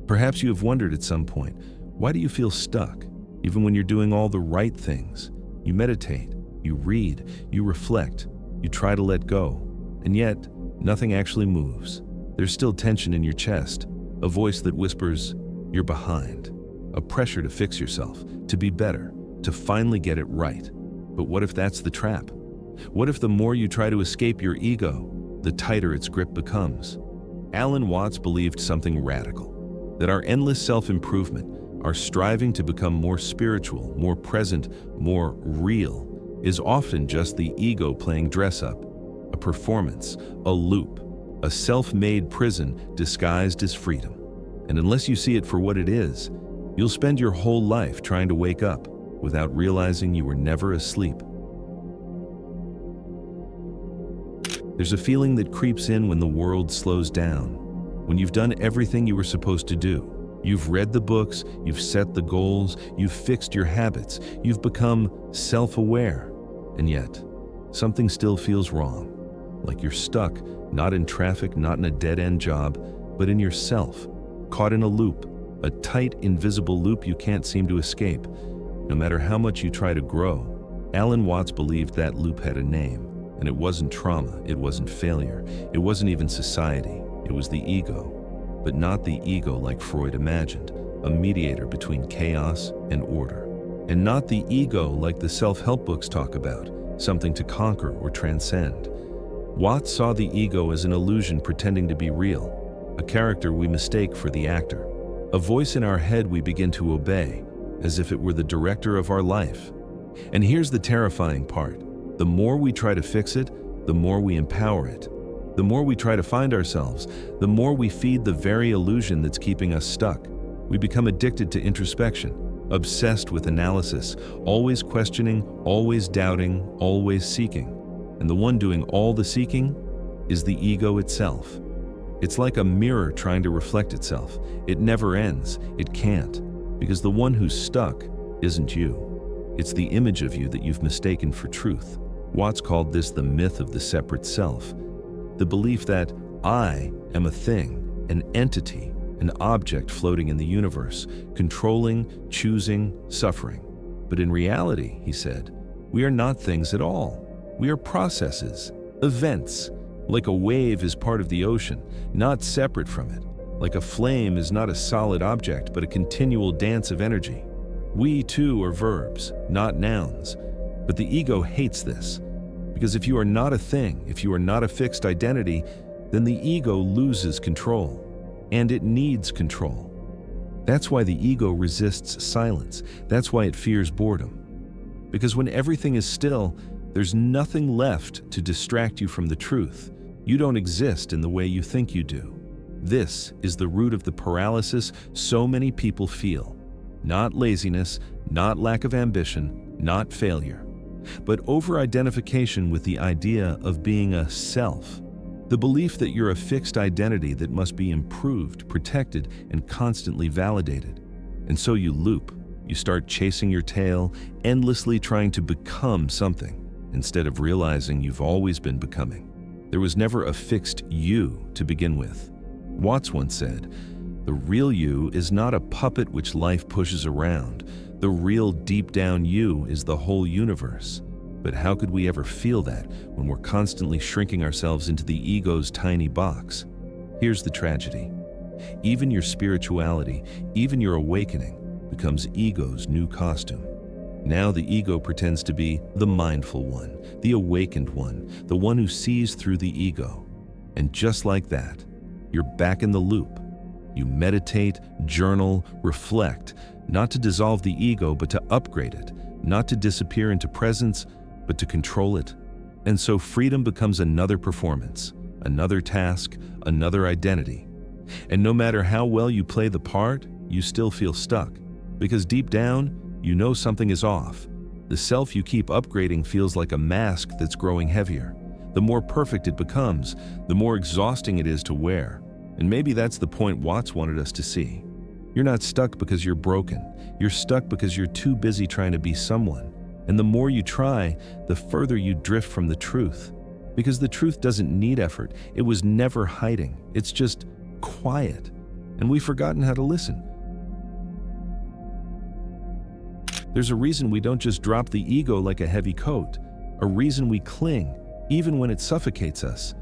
Perhaps you have wondered at some point, why do you feel stuck, even when you're doing all the right things? You meditate, you read, you reflect, you try to let go, and yet nothing actually moves. There's still tension in your chest, a voice that whispers, you're behind, a pressure to fix yourself, to be better, to finally get it right. But what if that's the trap? What if the more you try to escape your ego, the tighter its grip becomes? Alan Watts believed something radical, that our endless self-improvement, our striving to become more spiritual, more present, more real, is often just the ego playing dress-up, a performance, a loop, a self-made prison disguised as freedom. And unless you see it for what it is, you'll spend your whole life trying to wake up without realizing you were never asleep. There's a feeling that creeps in when the world slows down, when you've done everything you were supposed to do. You've read the books, you've set the goals, you've fixed your habits, you've become self-aware, and yet something still feels wrong, like you're stuck, not in traffic, not in a dead-end job, but in yourself, caught in a loop, a tight, invisible loop you can't seem to escape. No matter how much you try to grow, Alan Watts believed that loop had a name, and it wasn't trauma, it wasn't failure, it wasn't even society, it was the ego. But not the ego like Freud imagined, a mediator between chaos and order. And not the ego like the self-help books talk about, something to conquer or transcend. Watts saw the ego as an illusion pretending to be real, a character we mistake for the actor, a voice in our head we begin to obey, as if it were the director of our life. And here's the terrifying part. The more we try to fix it, the more we empower it. The more we try to find ourselves, the more we feed the very illusion that's keeping us stuck. We become addicted to introspection, obsessed with analysis, always questioning, always doubting, always seeking. And the one doing all the seeking is the ego itself. It's like a mirror trying to reflect itself. It never ends. It can't. Because the one who's stuck isn't you. It's the image of you that you've mistaken for truth. Watts called this the myth of the separate self. The belief that I am a thing, an entity, an object floating in the universe, controlling, choosing, suffering. But in reality, he said, we are not things at all. We are processes, events. Like a wave is part of the ocean, not separate from it. Like a flame is not a solid object, but a continual dance of energy. We too are verbs, not nouns. But the ego hates this. Because if you are not a thing, if you are not a fixed identity, then the ego loses control. And it needs control. That's why the ego resists silence. That's why it fears boredom. Because when everything is still, there's nothing left to distract you from the truth. You don't exist in the way you think you do. This is the root of the paralysis so many people feel. Not laziness, not lack of ambition, not failure, but over-identification with the idea of being a self. The belief that you're a fixed identity that must be improved, protected, and constantly validated. And so you loop. You start chasing your tail, endlessly trying to become something, instead of realizing you've always been becoming. There was never a fixed you to begin with. Watts once said, "The real you is not a puppet which life pushes around. The real deep down you is the whole universe." But how could we ever feel that when we're constantly shrinking ourselves into the ego's tiny box? Here's the tragedy. Even your spirituality, even your awakening, becomes ego's new costume. Now the ego pretends to be the mindful one, the awakened one, the one who sees through the ego. And just like that, you're back in the loop. You meditate, journal, reflect, not to dissolve the ego, but to upgrade it, not to disappear into presence, but to control it. And so freedom becomes another performance, another task, another identity. And no matter how well you play the part, you still feel stuck. Because deep down, you know something is off. The self you keep upgrading feels like a mask that's growing heavier. The more perfect it becomes, the more exhausting it is to wear. And maybe that's the point Watts wanted us to see. You're not stuck because you're broken. You're stuck because you're too busy trying to be someone. And the more you try, the further you drift from the truth. Because the truth doesn't need effort. It was never hiding. It's just quiet. and we've forgotten how to listen. There's a reason we don't just drop the ego like a heavy coat, a reason we cling, even when it suffocates us.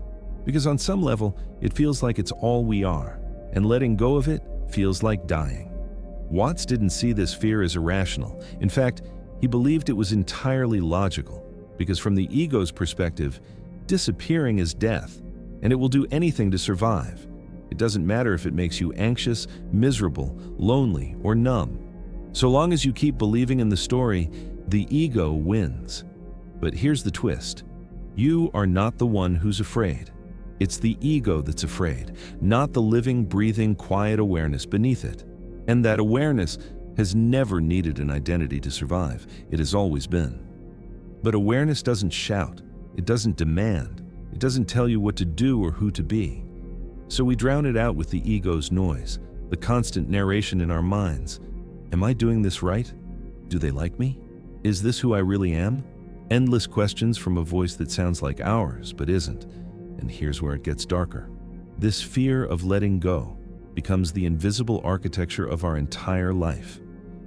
Because on some level, it feels like it's all we are, and letting go of it feels like dying. Watts didn't see this fear as irrational. In fact, he believed it was entirely logical, because from the ego's perspective, disappearing is death, and it will do anything to survive. It doesn't matter if it makes you anxious, miserable, lonely, or numb. So long as you keep believing in the story, the ego wins. But here's the twist. You are not the one who's afraid. It's the ego that's afraid, not the living, breathing, quiet awareness beneath it. And that awareness has never needed an identity to survive. It has always been. But awareness doesn't shout. It doesn't demand. It doesn't tell you what to do or who to be. So we drown it out with the ego's noise, the constant narration in our minds. Am I doing this right? Do they like me? Is this who I really am? Endless questions from a voice that sounds like ours, but isn't. And here's where it gets darker. This fear of letting go becomes the invisible architecture of our entire life.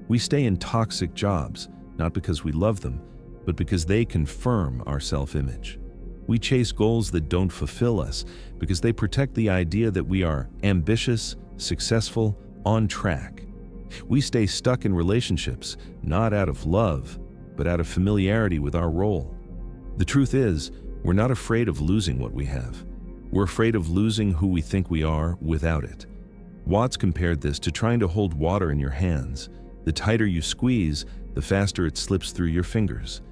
We stay in toxic jobs, not because we love them, but because they confirm our self-image. We chase goals that don't fulfill us because they protect the idea that we are ambitious, successful, on track. We stay stuck in relationships, not out of love, but out of familiarity with our role. The truth is, we're not afraid of losing what we have. We're afraid of losing who we think we are without it. Watts compared this to trying to hold water in your hands. The tighter you squeeze, the faster it slips through your fingers.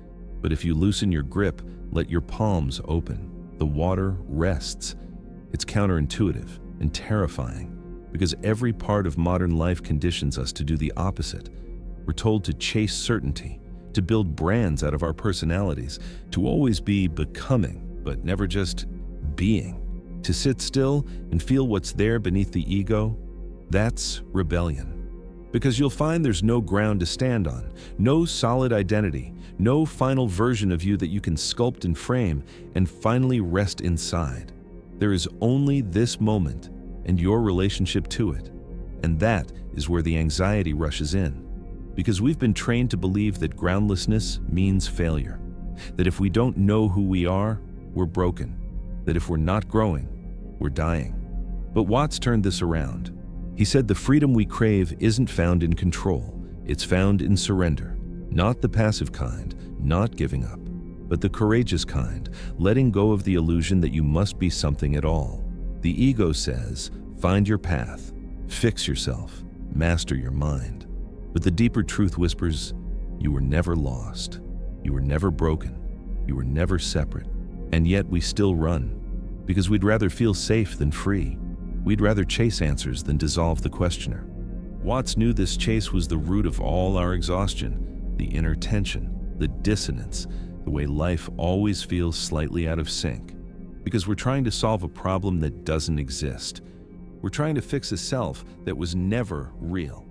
But if you loosen your grip, let your palms open, the water rests. It's counterintuitive and terrifying, because every part of modern life conditions us to do the opposite. We're told to chase certainty, to build brands out of our personalities, to always be becoming, but never just being. To sit still and feel what's there beneath the ego, that's rebellion. Because you'll find there's no ground to stand on, no solid identity, no final version of you that you can sculpt and frame and finally rest inside. There is only this moment and your relationship to it. And that is where the anxiety rushes in. Because we've been trained to believe that groundlessness means failure. That if we don't know who we are, we're broken. That if we're not growing, we're dying. But Watts turned this around. He said the freedom we crave isn't found in control. It's found in surrender. Not the passive kind, not giving up, but the courageous kind, letting go of the illusion that you must be something at all. The ego says, find your path, fix yourself, master your mind. But the deeper truth whispers, you were never lost, you were never broken, you were never separate. And yet we still run, because we'd rather feel safe than free. We'd rather chase answers than dissolve the questioner. Watts knew this chase was the root of all our exhaustion, the inner tension, the dissonance, the way life always feels slightly out of sync. Because we're trying to solve a problem that doesn't exist. We're trying to fix a self that was never real.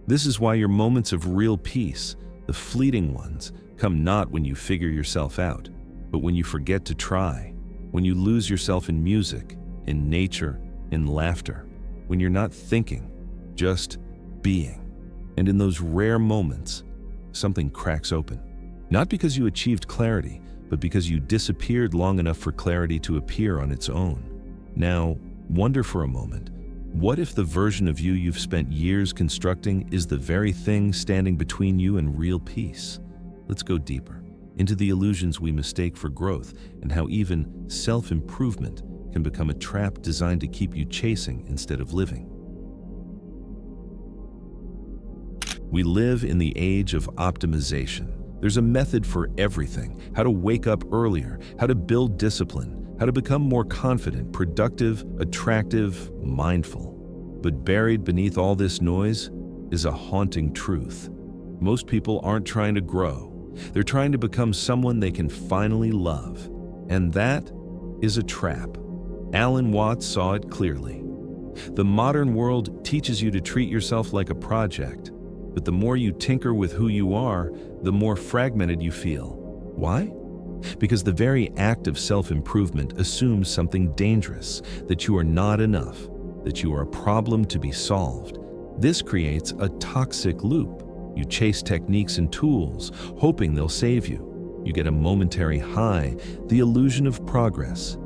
This is why your moments of real peace, the fleeting ones, come not when you figure yourself out, but when you forget to try, when you lose yourself in music, in nature, in laughter, when you're not thinking, just being. And in those rare moments, something cracks open. Not because you achieved clarity, but because you disappeared long enough for clarity to appear on its own. Now, wonder for a moment, what if the version of you you've spent years constructing is the very thing standing between you and real peace? Let's go deeper, into the illusions we mistake for growth and how even self-improvement can become a trap designed to keep you chasing instead of living. We live in the age of optimization. There's a method for everything: how to wake up earlier, how to build discipline, how to become more confident, productive, attractive, mindful. But buried beneath all this noise is a haunting truth. Most people aren't trying to grow. They're trying to become someone they can finally love. And that is a trap. Alan Watts saw it clearly. The modern world teaches you to treat yourself like a project, but the more you tinker with who you are, the more fragmented you feel. Why? Because the very act of self-improvement assumes something dangerous, that you are not enough, that you are a problem to be solved. This creates a toxic loop. You chase techniques and tools, hoping they'll save you. You get a momentary high, the illusion of progress,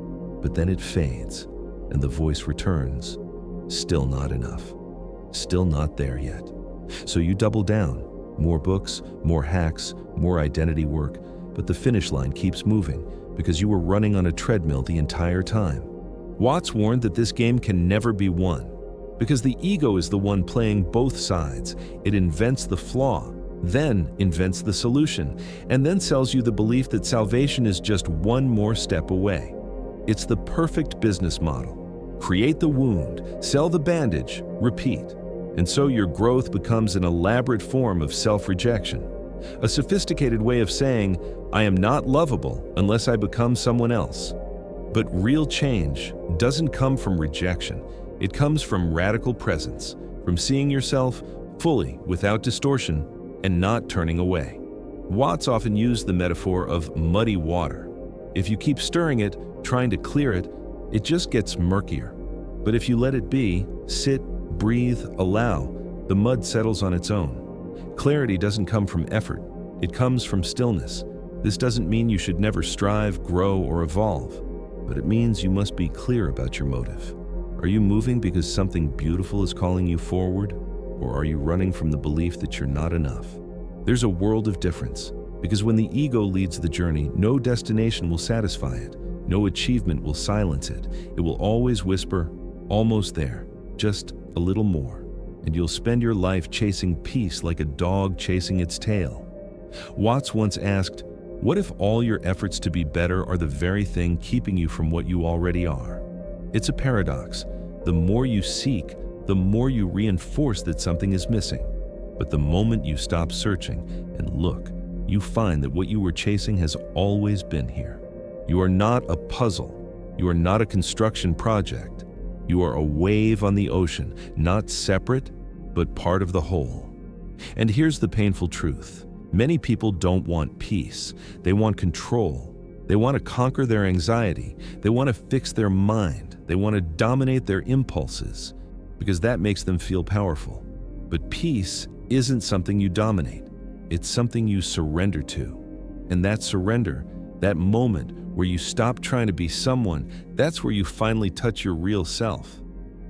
but then it fades, and the voice returns. Still not enough. Still not there yet. So you double down. More books, more hacks, more identity work, but the finish line keeps moving because you were running on a treadmill the entire time. Watts warned that this game can never be won because the ego is the one playing both sides. It invents the flaw, then invents the solution, and then sells you the belief that salvation is just one more step away. It's the perfect business model. Create the wound, sell the bandage, repeat. And so your growth becomes an elaborate form of self-rejection, a sophisticated way of saying, I am not lovable unless I become someone else. But real change doesn't come from rejection. It comes from radical presence, from seeing yourself fully without distortion and not turning away. Watts often used the metaphor of muddy water. If you keep stirring it, trying to clear it, it just gets murkier. But if you let it be, sit, breathe, allow, the mud settles on its own. Clarity doesn't come from effort. It comes from stillness. This doesn't mean you should never strive, grow, or evolve, but it means you must be clear about your motive. Are you moving because something beautiful is calling you forward, or are you running from the belief that you're not enough? There's a world of difference, because when the ego leads the journey, no destination will satisfy it. No achievement will silence it. It will always whisper, almost there, just a little more, and you'll spend your life chasing peace like a dog chasing its tail. Watts once asked, what if all your efforts to be better are the very thing keeping you from what you already are? It's a paradox. The more you seek, the more you reinforce that something is missing. But the moment you stop searching and look, you find that what you were chasing has always been here. You are not a puzzle. You are not a construction project. You are a wave on the ocean, not separate, but part of the whole. And here's the painful truth. Many people don't want peace. They want control. They want to conquer their anxiety. They want to fix their mind. They want to dominate their impulses because that makes them feel powerful. But peace isn't something you dominate. It's something you surrender to. And that surrender, that moment where you stop trying to be someone, that's where you finally touch your real self.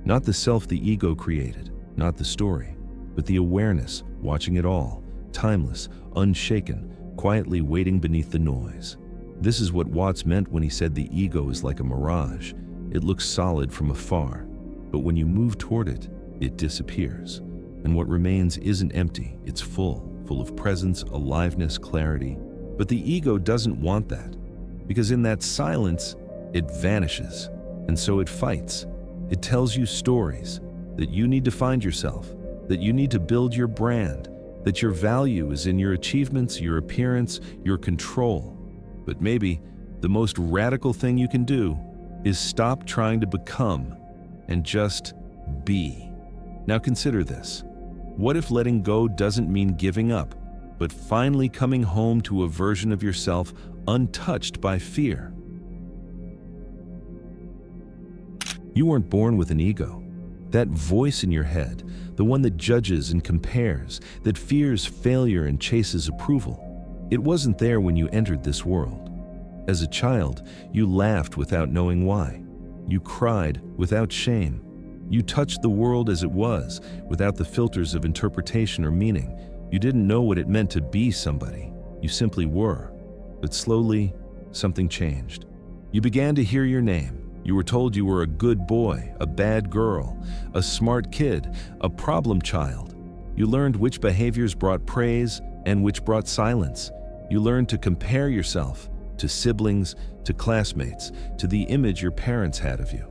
Not the self the ego created, not the story, but the awareness, watching it all, timeless, unshaken, quietly waiting beneath the noise. This is what Watts meant when he said the ego is like a mirage. It looks solid from afar, but when you move toward it, it disappears. And what remains isn't empty, it's full of presence, aliveness, clarity. But the ego doesn't want that, because in that silence, it vanishes, and so it fights. It tells you stories, that you need to find yourself, that you need to build your brand, that your value is in your achievements, your appearance, your control. But maybe the most radical thing you can do is stop trying to become and just be. Now consider this. What if letting go doesn't mean giving up, but finally coming home to a version of yourself untouched by fear? You weren't born with an ego. That voice in your head, the one that judges and compares, that fears failure and chases approval, it wasn't there when you entered this world. As a child, you laughed without knowing why. You cried without shame. You touched the world as it was, without the filters of interpretation or meaning. You didn't know what it meant to be somebody. You simply were. But slowly, something changed. You began to hear your name. You were told you were a good boy, a bad girl, a smart kid, a problem child. You learned which behaviors brought praise and which brought silence. You learned to compare yourself to siblings, to classmates, to the image your parents had of you.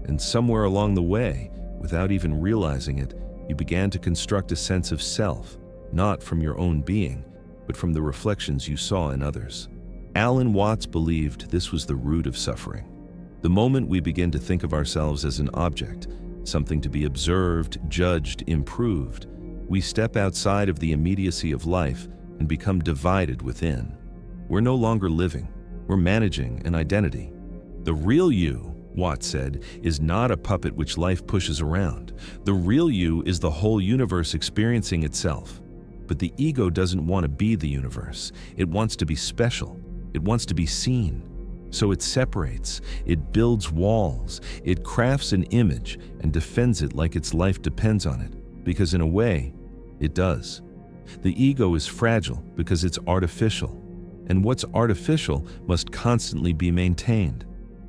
And somewhere along the way, without even realizing it, you began to construct a sense of self, not from your own being, but from the reflections you saw in others. Alan Watts believed this was the root of suffering. The moment we begin to think of ourselves as an object, something to be observed, judged, improved, we step outside of the immediacy of life and become divided within. We're no longer living, we're managing an identity. The real you Watts said, is not a puppet which life pushes around. The real you is the whole universe experiencing itself. But the ego doesn't want to be the universe. It wants to be special. It wants to be seen. So it separates, it builds walls, it crafts an image and defends it like its life depends on it, because in a way, it does. The ego is fragile because it's artificial, and what's artificial must constantly be maintained.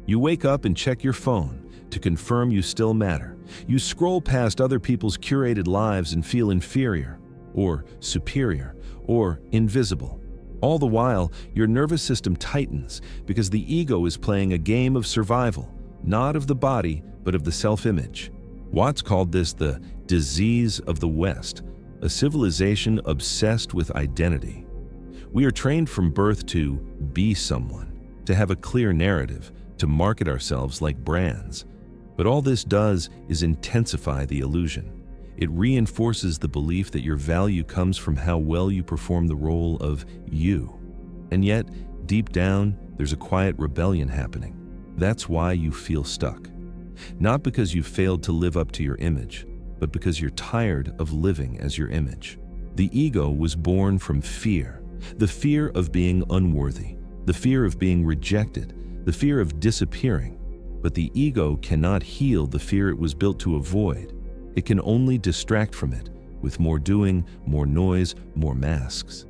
You wake up and check your phone to confirm you still matter. You scroll past other people's curated lives and feel inferior, or superior, or invisible. All the while, your nervous system tightens because the ego is playing a game of survival, not of the body, but of the self-image. Watts called this the disease of the West, a civilization obsessed with identity. We are trained from birth to be someone, to have a clear narrative, to market ourselves like brands. But all this does is intensify the illusion. It reinforces the belief that your value comes from how well you perform the role of you. And yet, deep down, there's a quiet rebellion happening. That's why you feel stuck. Not because you failed to live up to your image, but because you're tired of living as your image. The ego was born from fear, the fear of being unworthy, the fear of being rejected, the fear of disappearing. But the ego cannot heal the fear it was built to avoid. It can only distract from it, with more doing, more noise, more masks.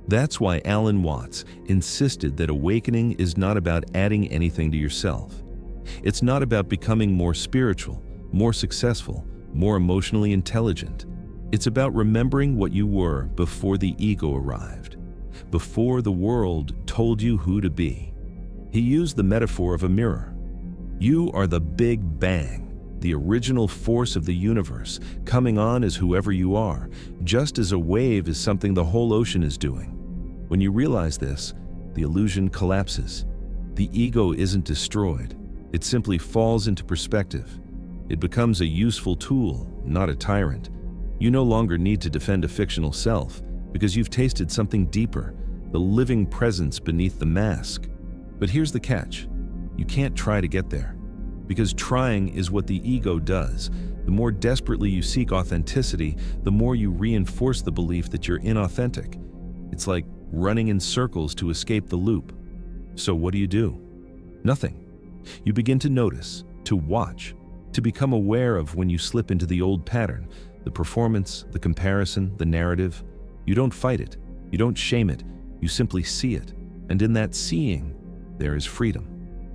That's why Alan Watts insisted that awakening is not about adding anything to yourself. It's not about becoming more spiritual, more successful, more emotionally intelligent. It's about remembering what you were before the ego arrived, before the world told you who to be. He used the metaphor of a mirror. You are the Big Bang, the original force of the universe, coming on as whoever you are, just as a wave is something the whole ocean is doing. When you realize this, the illusion collapses. The ego isn't destroyed. It simply falls into perspective. It becomes a useful tool, not a tyrant. You no longer need to defend a fictional self because you've tasted something deeper, the living presence beneath the mask. But here's the catch. You can't try to get there. Because trying is what the ego does. The more desperately you seek authenticity, the more you reinforce the belief that you're inauthentic. It's like running in circles to escape the loop. So what do? Nothing. You begin to notice, to watch, to become aware of when you slip into the old pattern, the performance, the comparison, the narrative. You don't fight it. You don't shame it. You simply see it. And in that seeing, there is freedom.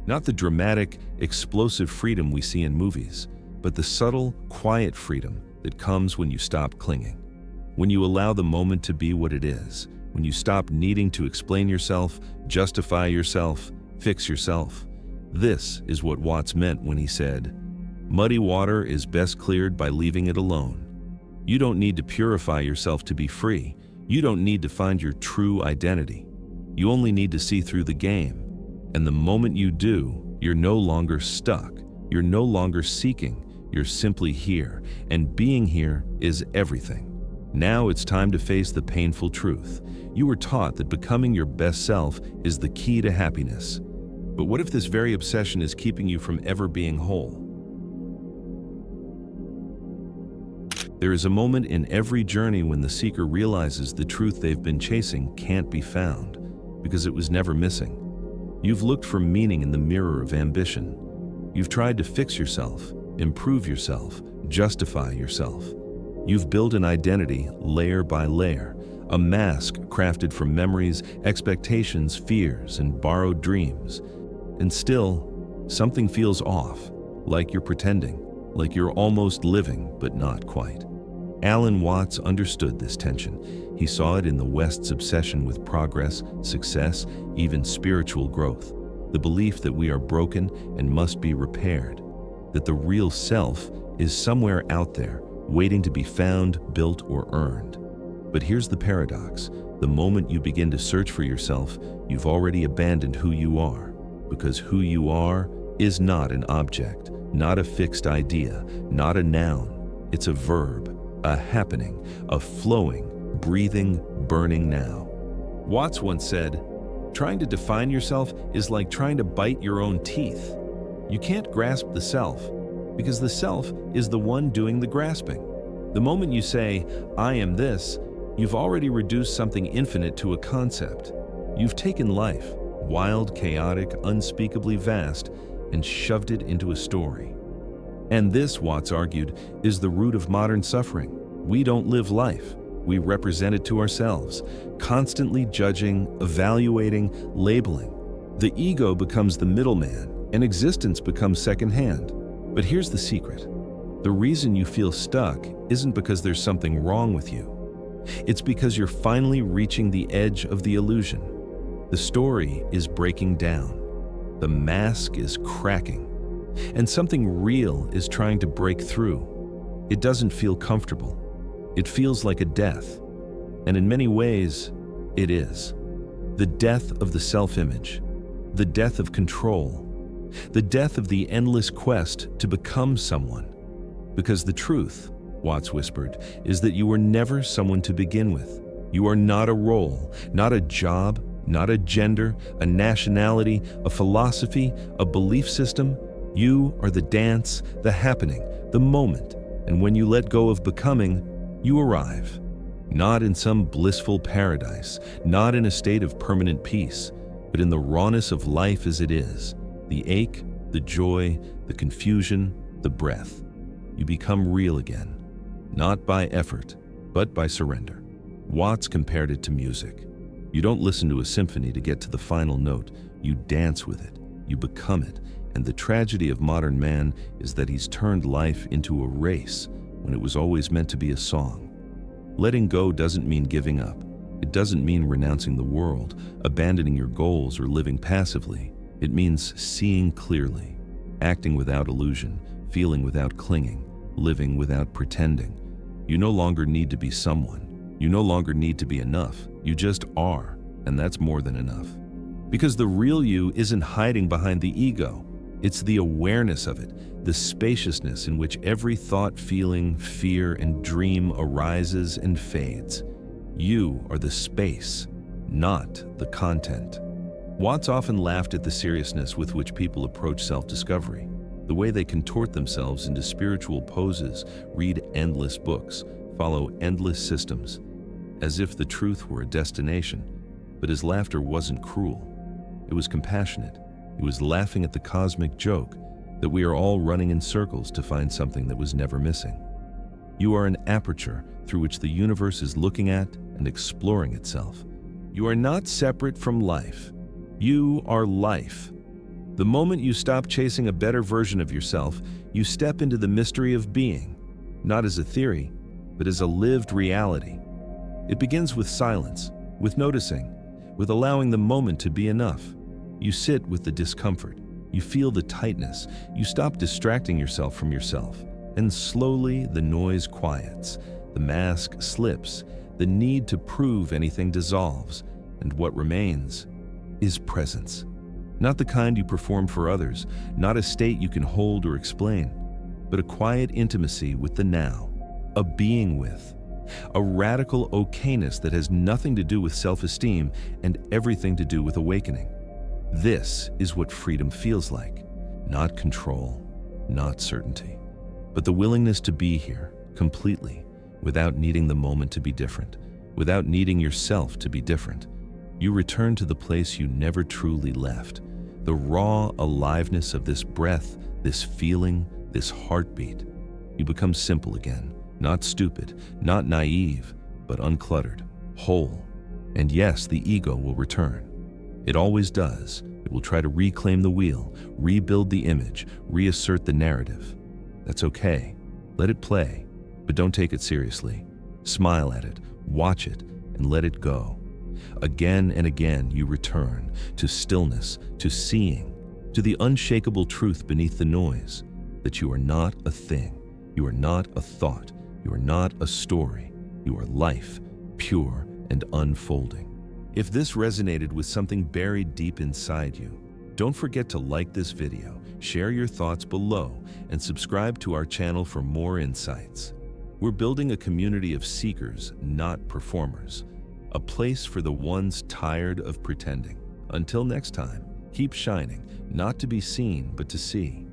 Not the dramatic, explosive freedom we see in movies, but the subtle, quiet freedom that comes when you stop clinging. When you allow the moment to be what it is, when you stop needing to explain yourself, justify yourself, fix yourself. This is what Watts meant when he said, "Muddy water is best cleared by leaving it alone." You don't need to purify yourself to be free. You don't need to find your true identity. You only need to see through the game. And the moment you do, you're no longer stuck. You're no longer seeking. You're simply here. And being here is everything. Now it's time to face the painful truth. You were taught that becoming your best self is the key to happiness. But what if this very obsession is keeping you from ever being whole? There is a moment in every journey when the seeker realizes the truth they've been chasing can't be found, because it was never missing. You've looked for meaning in the mirror of ambition. You've tried to fix yourself, improve yourself, justify yourself. You've built an identity layer by layer, a mask crafted from memories, expectations, fears, and borrowed dreams. And still, something feels off, like you're pretending, like you're almost living, but not quite. Alan Watts understood this tension. He saw it in the West's obsession with progress, success, even spiritual growth. The belief that we are broken and must be repaired. That the real self is somewhere out there, waiting to be found, built, or earned. But here's the paradox. The moment you begin to search for yourself, you've already abandoned who you are. Because who you are is not an object, not a fixed idea, not a noun. It's a verb, a happening, a flowing, breathing, burning now. Watts once said, "Trying to define yourself is like trying to bite your own teeth." You can't grasp the self because the self is the one doing the grasping. The moment you say, "I am this," you've already reduced something infinite to a concept. You've taken life, wild, chaotic, unspeakably vast, and shoved it into a story. And this, Watts argued, is the root of modern suffering. We don't live life. We represent it to ourselves, constantly judging, evaluating, labeling. The ego becomes the middleman, and existence becomes secondhand. But here's the secret. The reason you feel stuck isn't because there's something wrong with you. It's because you're finally reaching the edge of the illusion. The story is breaking down. The mask is cracking. And something real is trying to break through. It doesn't feel comfortable. It feels like a death. And in many ways, it is. The death of the self-image. The death of control. The death of the endless quest to become someone. Because the truth, Watts whispered, is that you were never someone to begin with. You are not a role, not a job, not a gender, a nationality, a philosophy, a belief system. You are the dance, the happening, the moment. And when you let go of becoming, you arrive. Not in some blissful paradise, not in a state of permanent peace, but in the rawness of life as it is. The ache, the joy, the confusion, the breath. You become real again. Not by effort, but by surrender. Watts compared it to music. You don't listen to a symphony to get to the final note. You dance with it. You become it. And the tragedy of modern man is that he's turned life into a race when it was always meant to be a song. Letting go doesn't mean giving up. It doesn't mean renouncing the world, abandoning your goals, or living passively. It means seeing clearly, acting without illusion, feeling without clinging, living without pretending. You no longer need to be someone. You no longer need to be enough. You just are, and that's more than enough. Because the real you isn't hiding behind the ego. It's the awareness of it, the spaciousness in which every thought, feeling, fear, and dream arises and fades. You are the space, not the content. Watts often laughed at the seriousness with which people approach self-discovery, the way they contort themselves into spiritual poses, read endless books, follow endless systems, as if the truth were a destination. But his laughter wasn't cruel. It was compassionate. He was laughing at the cosmic joke that we are all running in circles to find something that was never missing. You are an aperture through which the universe is looking at and exploring itself. You are not separate from life. You are life. The moment you stop chasing a better version of yourself, you step into the mystery of being, not as a theory, but as a lived reality. It begins with silence, with noticing, with allowing the moment to be enough. You sit with the discomfort. You feel the tightness. You stop distracting yourself from yourself. And slowly the noise quiets. The mask slips. The need to prove anything dissolves. And what remains is presence. Not the kind you perform for others, not a state you can hold or explain, but a quiet intimacy with the now, a being with, a radical okayness that has nothing to do with self-esteem and everything to do with awakening. This is what freedom feels like. Not control, not certainty, but the willingness to be here completely, without needing the moment to be different, without needing yourself to be different. You return to the place you never truly left, the raw aliveness of this breath, this feeling, this heartbeat. You become simple again, not stupid, not naive, but uncluttered, whole. And yes, the ego will return. It always does. It will try to reclaim the wheel, rebuild the image, reassert the narrative. That's okay. Let it play, but don't take it seriously. Smile at it, watch it, and let it go. Again and again you return to stillness, to seeing, to the unshakable truth beneath the noise, that you are not a thing, you are not a thought, you are not a story, you are life, pure and unfolding. If this resonated with something buried deep inside you, don't forget to like this video, share your thoughts below, and subscribe to our channel for more insights. We're building a community of seekers, not performers. A place for the ones tired of pretending. Until next time, Keep shining, not to be seen, but to see.